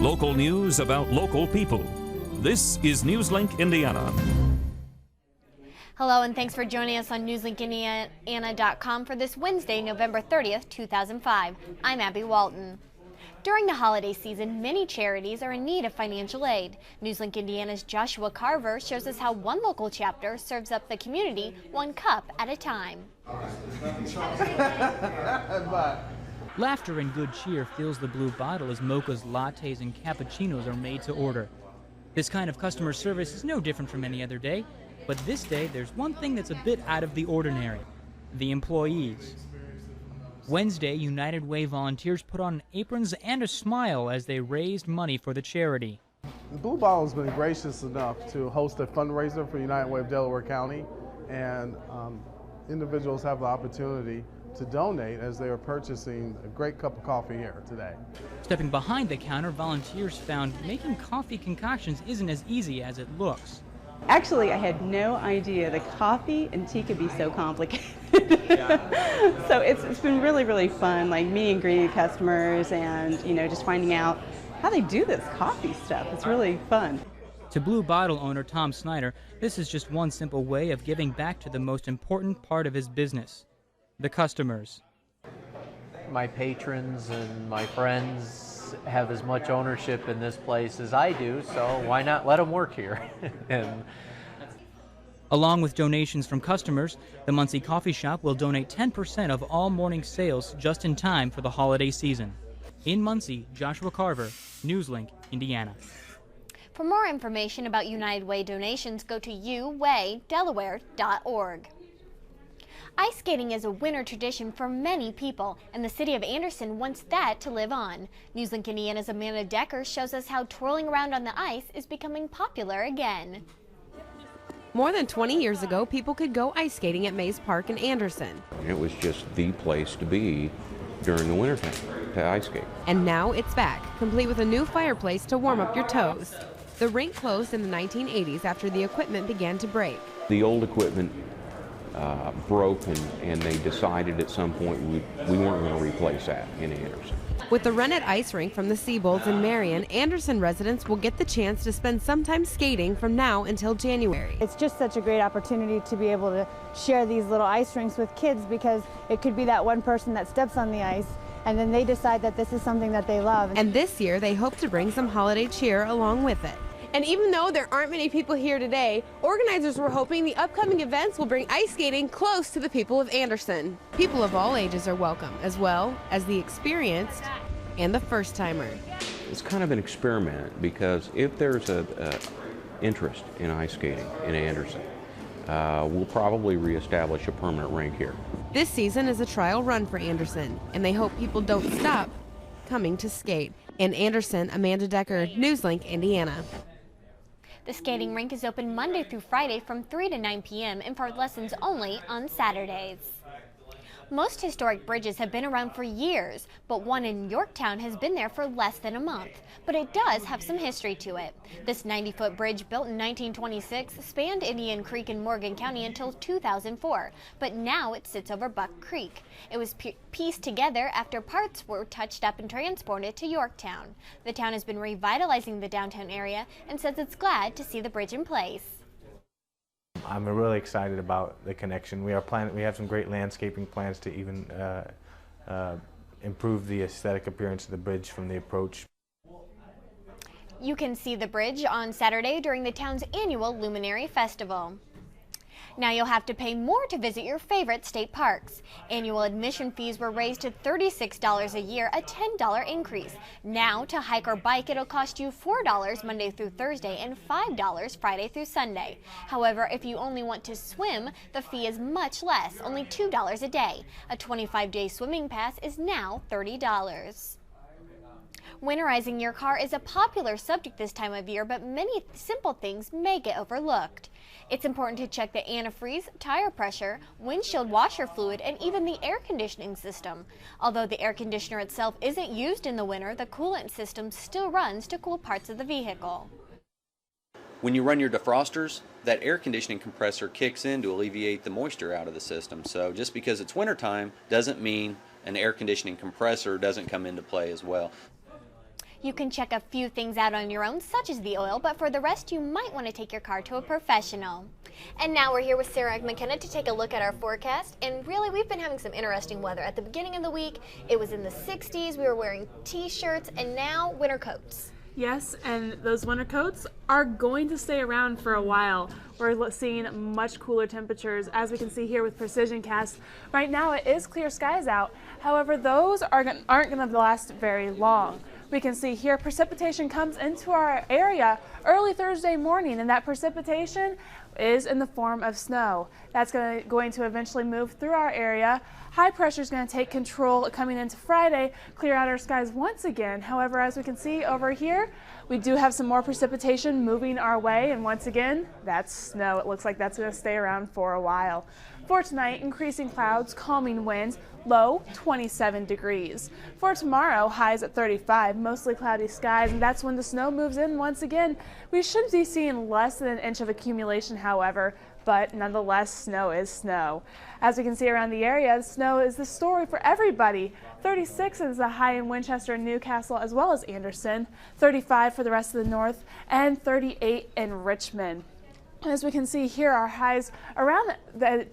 Local news about local people. This is Newslink Indiana. Hello and thanks for joining us on NewslinkIndiana.com for this Wednesday, November 30th, 2005. I'm Abby Walton. During the holiday season, many charities are in need of financial aid. Newslink Indiana's Joshua Carver shows us how one local chapter serves up the community one cup at a time. Laughter and good cheer fills the blue bottle as mochas, lattes, and cappuccinos are made to order. This kind of customer service is no different from any other day, but this day there's one thing that's a bit out of the ordinary: the employees. Wednesday, United Way volunteers put on aprons and a smile as they raised money for the charity. The Blue Bottle has been gracious enough to host a fundraiser for United Way of Delaware County, and individuals have the opportunity to donate as they are purchasing a great cup of coffee here today. Stepping behind the counter, volunteers found making coffee concoctions isn't as easy as it looks. Actually, I had no idea that coffee and tea could be so complicated. So it's been really, really fun, like meeting and greeting customers and, just finding out how they do this coffee stuff. It's really fun. To Blue Bottle owner Tom Snyder, this is just one simple way of giving back to the most important part of his business: the customers. My patrons and my friends have as much ownership in this place as I do, so why not let them work here? And along with donations from customers, the Muncie Coffee Shop will donate 10% of all morning sales just in time for the holiday season. In Muncie, Joshua Carver, Newslink, Indiana. For more information about United Way donations, go to uwaydelaware.org. Ice skating is a winter tradition for many people, and the city of Anderson wants that to live on. Newslink Indiana's Amanda Decker shows us how twirling around on the ice is becoming popular again. More than 20 years ago, people could go ice skating at Mays Park in Anderson. It was just the place to be during the wintertime to ice skate. And now it's back, complete with a new fireplace to warm up your toes. The rink closed in the 1980s after the equipment began to break. The old equipment broke, and they decided at some point we weren't going to replace that in Anderson. With the rented ice rink from the Seabolds in Marion, Anderson residents will get the chance to spend some time skating from now until January. It's just such a great opportunity to be able to share these little ice rinks with kids, because it could be that one person that steps on the ice and then they decide that this is something that they love. And this year they hope to bring some holiday cheer along with it. And even though there aren't many people here today, organizers were hoping the upcoming events will bring ice skating close to the people of Anderson. People of all ages are welcome, as well as the experienced and the first-timer. It's kind of an experiment, because if there's an interest in ice skating in Anderson, we'll probably reestablish a permanent rink here. This season is a trial run for Anderson, and they hope people don't stop coming to skate. In Anderson, Amanda Decker, Newslink, Indiana. The skating rink is open Monday through Friday from 3 to 9 p.m. and for lessons only on Saturdays. Most historic bridges have been around for years, but one in Yorktown has been there for less than a month. But it does have some history to it. This 90-foot bridge, built in 1926, spanned Indian Creek in Morgan County until 2004, but now it sits over Buck Creek. It was pieced together after parts were touched up and transported to Yorktown. The town has been revitalizing the downtown area and says it's glad to see the bridge in place. I'm really excited about the connection. We have some great landscaping plans to even improve the aesthetic appearance of the bridge from the approach. You can see the bridge on Saturday during the town's annual Luminary Festival. Now you'll have to pay more to visit your favorite state parks. Annual admission fees were raised to $36 a year, a $10 increase. Now to hike or bike, it'll cost you $4 Monday through Thursday and $5 Friday through Sunday. However, if you only want to swim, the fee is much less, only $2 a day. A 25-day swimming pass is now $30. Winterizing your car is a popular subject this time of year, but many simple things may get overlooked. It's important to check the antifreeze, tire pressure, windshield washer fluid, and even the air conditioning system. Although the air conditioner itself isn't used in the winter, the coolant system still runs to cool parts of the vehicle. When you run your defrosters, that air conditioning compressor kicks in to alleviate the moisture out of the system. So just because it's wintertime doesn't mean an air conditioning compressor doesn't come into play as well. You can check a few things out on your own, such as the oil, but for the rest, you might want to take your car to a professional. And now we're here with Sarah McKenna to take a look at our forecast. And really, we've been having some interesting weather. At the beginning of the week, it was in the 60s. We were wearing t-shirts, and now winter coats. Yes, and those winter coats are going to stay around for a while. We're seeing much cooler temperatures, as we can see here with Precision Cast. Right now, it is clear skies out. However, those aren't going to last very long. We can see here precipitation comes into our area early Thursday morning, and that precipitation is in the form of snow. That's going to eventually move through our area. High pressure is going to take control coming into Friday, clear out our skies once again. However, as we can see over here, we do have some more precipitation moving our way, and once again, that's snow. It looks like that's going to stay around for a while. For tonight, increasing clouds, calming winds, low 27 degrees. For tomorrow, highs at 35, mostly cloudy skies, and that's when the snow moves in once again. We should be seeing less than an inch of accumulation, however, but nonetheless, snow is snow. As we can see around the area, snow is the story for everybody. 36 is the high in Winchester and Newcastle, as well as Anderson, 35 for the rest of the north, and 38 in Richmond. As we can see here, our highs around the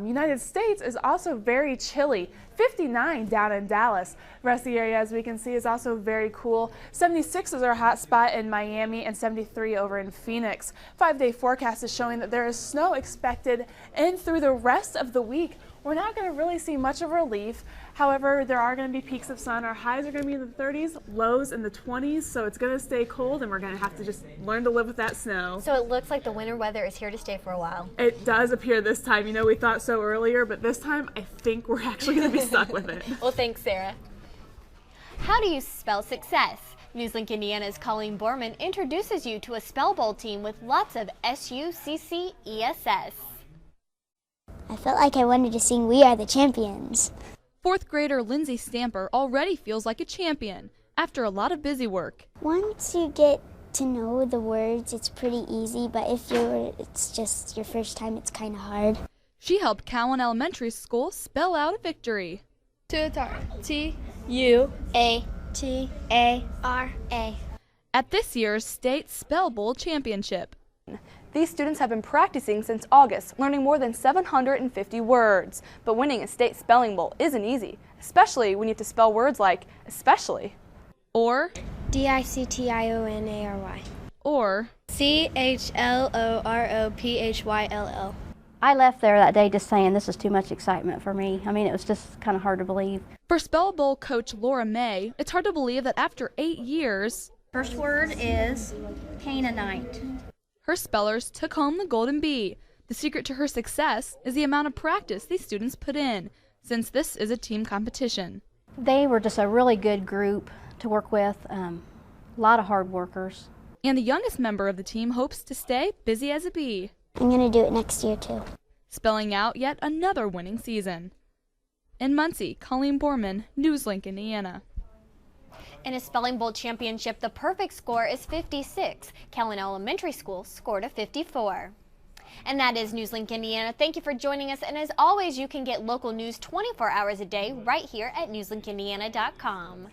United States is also very chilly. 59 down in Dallas. The rest of the area, as we can see, is also very cool. 76 is our hot spot in Miami and 73 over in Phoenix. 5-day forecast is showing that there is snow expected in through the rest of the week. We're not going to really see much of a relief. However, there are going to be peaks of sun. Our highs are going to be in the 30s, lows in the 20s, so it's going to stay cold, and we're going to have to just learn to live with that snow. So it looks like the winter weather is here to stay for a while. It does appear this time. You know, we thought so earlier, but this time I think we're actually going to be stuck with it. Well, thanks, Sarah. How do you spell success? Newslink Indiana's Colleen Borman introduces you to a Spell Bowl team with lots of S-U-C-C-E-S-S. I felt like I wanted to sing "We Are the Champions." Fourth grader Lindsay Stamper already feels like a champion after a lot of busy work. Once you get to know the words, it's pretty easy, but if it's just your first time, it's kind of hard. She helped Cowan Elementary School spell out a victory. Tuatara. T-U-A-T-A-R-A. At this year's State Spell Bowl Championship. These students have been practicing since August, learning more than 750 words. But winning a state spelling bowl isn't easy, especially when you have to spell words like especially. Or D-I-C-T-I-O-N-A-R-Y. Or C-H-L-O-R-O-P-H-Y-L-L. I left there that day just saying this is too much excitement for me. I mean, it was just kind of hard to believe. For Spell Bowl coach Laura May, it's hard to believe that after 8 years, first word is Canaanite. Her spellers took home the Golden Bee. The secret to her success is the amount of practice these students put in, since this is a team competition. They were just a really good group to work with, a lot of hard workers. And the youngest member of the team hopes to stay busy as a bee. I'm going to do it next year too. Spelling out yet another winning season. In Muncie, Colleen Borman, Newslink, Indiana. In a Spelling Bowl championship, the perfect score is 56. Cowan Elementary School scored a 54. And that is Newslink Indiana. Thank you for joining us. And as always, you can get local news 24 hours a day right here at newslinkindiana.com.